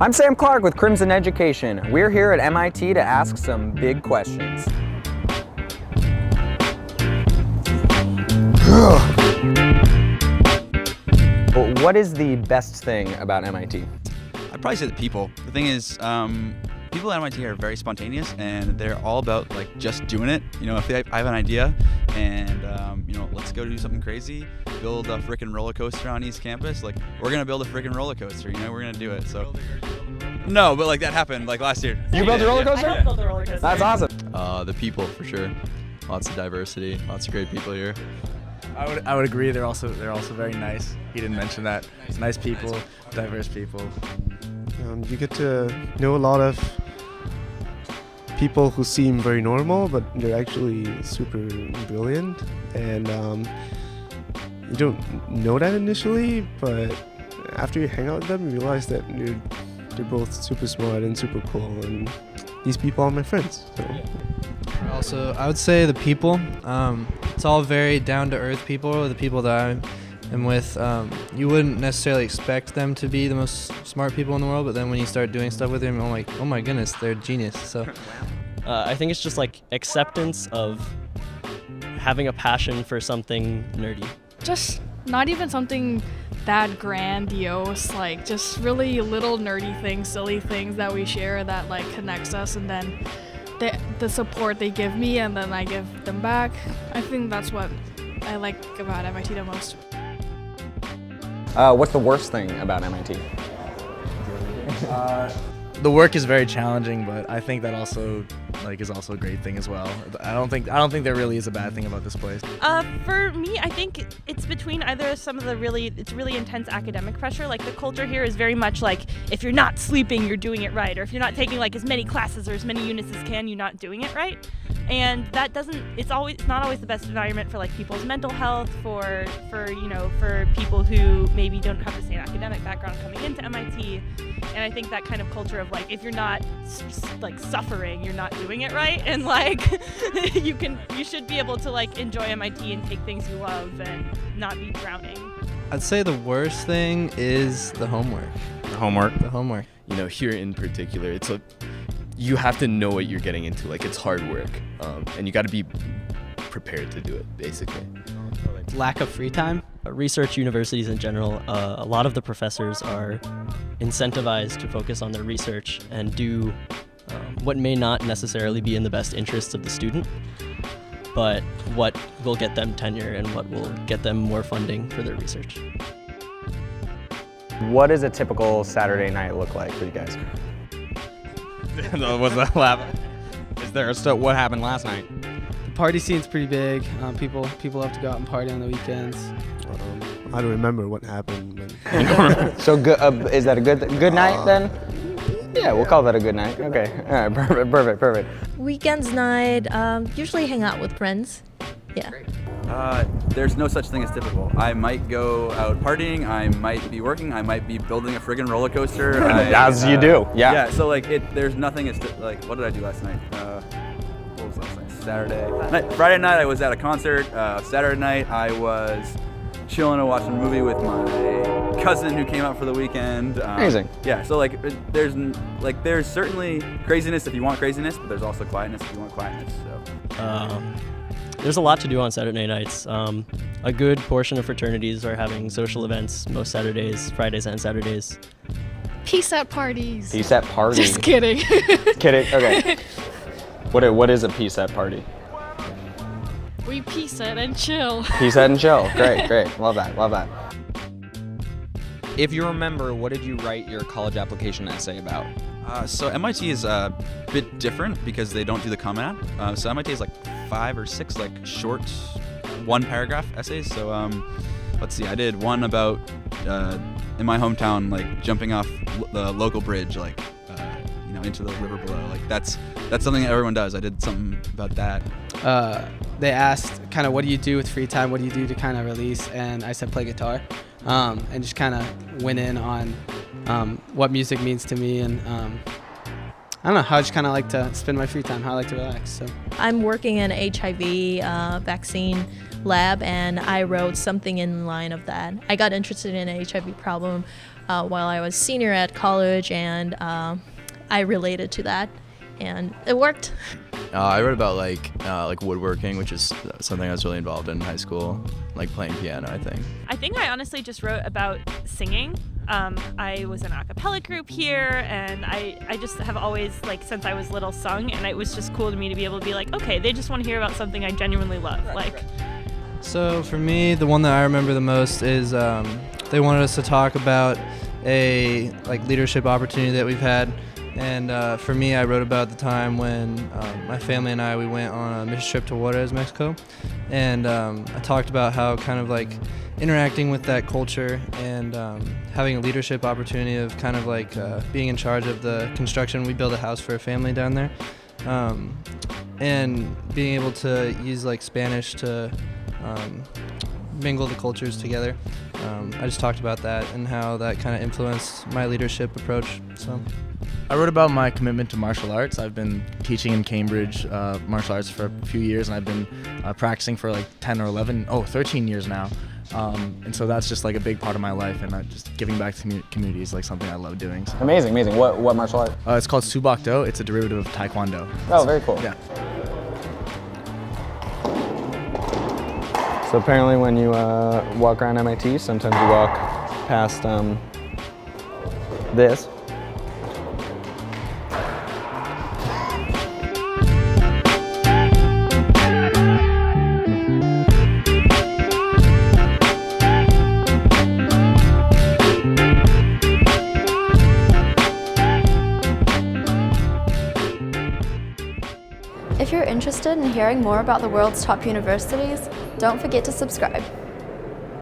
I'm Sam Clark with Crimson Education. We're here at MIT to ask some big questions. Well, what is the best thing about MIT? I'd probably say the people. The thing is, people at MIT are very spontaneous, and they're all about like just doing it. You know, if I have an idea, and let's go do something crazy, build a freaking roller coaster on East Campus. Like, we're gonna build a freaking roller coaster. You know, we're gonna do it. So. No, but like that happened like last year. You built a roller coaster? I built a roller coaster. That's awesome. The people, for sure. Lots of diversity, lots of great people here. I would agree. They're also very nice. He didn't mention that. Nice people, diverse people. You get to know a lot of people who seem very normal, but they're actually super brilliant. And you don't know that initially, but after you hang out with them, you realize that they're both super smart and super cool. And these people are my friends. So. Also, I would say the people. It's all very down-to-earth people, the people that I am with. You wouldn't necessarily expect them to be the most smart people in the world, but then when you start doing stuff with them, I'm like, oh my goodness, they're genius. So, I think it's just like acceptance of having a passion for something nerdy. Just not even something that grandiose, like just really little nerdy things, silly things that we share that like connects us, and then the support they give me and then I give them back. I think that's what I like about MIT the most. What's the worst thing about MIT? The work is very challenging, but I think that also is also a great thing as well. I don't think there really is a bad thing about this place. For me, I think it's between either some of the really intense academic pressure. Like the culture here is very much like if you're not sleeping, you're doing it right, or if you're not taking like as many classes or as many units as can, you're not doing it right. And that it's not always the best environment for like people's mental health, for people who maybe don't have the same academic background coming into MIT. And I think that kind of culture of like if you're not like suffering, you're not doing it right, and like you should be able to like enjoy MIT and take things you love and not be drowning. I'd say the worst thing is the homework. The homework. You know, here in particular, you have to know what you're getting into. Like, it's hard work, and you got to be prepared to do it, basically. Lack of free time. Research universities in general, a lot of the professors are incentivized to focus on their research and do what may not necessarily be in the best interests of the student, but what will get them tenure and what will get them more funding for their research. What does a typical Saturday night look like for you guys? What's that laugh? Is there what happened last night? The party scene's pretty big. People love to go out and party on the weekends. I don't remember what happened. So is that a good night then? Yeah, we'll call that a good night. Okay, all right, perfect. Weekends night, usually hang out with friends. Yeah. There's no such thing as typical. I might go out partying, I might be working, I might be building a friggin' roller coaster. As you do, yeah. Yeah, so like there's nothing like, what did I do last night? What was last night? Saturday. Friday night I was at a concert. Saturday night I was chilling and watching a movie with my cousin who came out for the weekend. Amazing. Yeah, so like there's certainly craziness if you want craziness, but there's also quietness if you want quietness. So. There's a lot to do on Saturday nights. A good portion of fraternities are having social events most Saturdays, Fridays and Saturdays. Peace at parties. Peace at parties. Just kidding. Kidding. Okay. What is a peace at party? We peace it and chill. Peace out and chill. Great. Love that. If you remember, what did you write your college application essay about? So MIT is a bit different because they don't do the Common App. So MIT is like 5 or 6 like short, 1-paragraph essays. So let's see, I did one about in my hometown, like jumping off the local bridge, like into the river below. Like that's something that everyone does. I did something about that. They asked kind of what do you do with free time? What do you do to kind of release? And I said play guitar, and just kind of went in on what music means to me, and I don't know, how I just kind of like to spend my free time, how I like to relax. So I'm working in an HIV vaccine lab, and I wrote something in line of that. I got interested in an HIV problem while I was senior at college, and I related to that, and it worked. I wrote about like woodworking, which is something I was really involved in high school, like playing piano, I think. I honestly just wrote about singing. I was in an a cappella group here, and I just have always, like, since I was little, sung, and it was just cool to me to be able to be like, okay, they just want to hear about something I genuinely love. So for me, the one that I remember the most is they wanted us to talk about a leadership opportunity that we've had. And for me, I wrote about the time when my family and we went on a mission trip to Juarez, Mexico. And I talked about how kind of like interacting with that culture and having a leadership opportunity of kind of like being in charge of the construction. We built a house for a family down there. And being able to use like Spanish to mingle the cultures together. I just talked about that and how that kind of influenced my leadership approach. So I wrote about my commitment to martial arts. I've been teaching in Cambridge martial arts for a few years, and I've been practicing for like 13 years now. And so that's just like a big part of my life, and just giving back to community is like something I love doing. So. Amazing. What martial art? It's called Subakdo. It's a derivative of Taekwondo. Oh, very cool. Yeah. So apparently when you walk around MIT, sometimes you walk past this. If you're interested in hearing more about the world's top universities, don't forget to subscribe.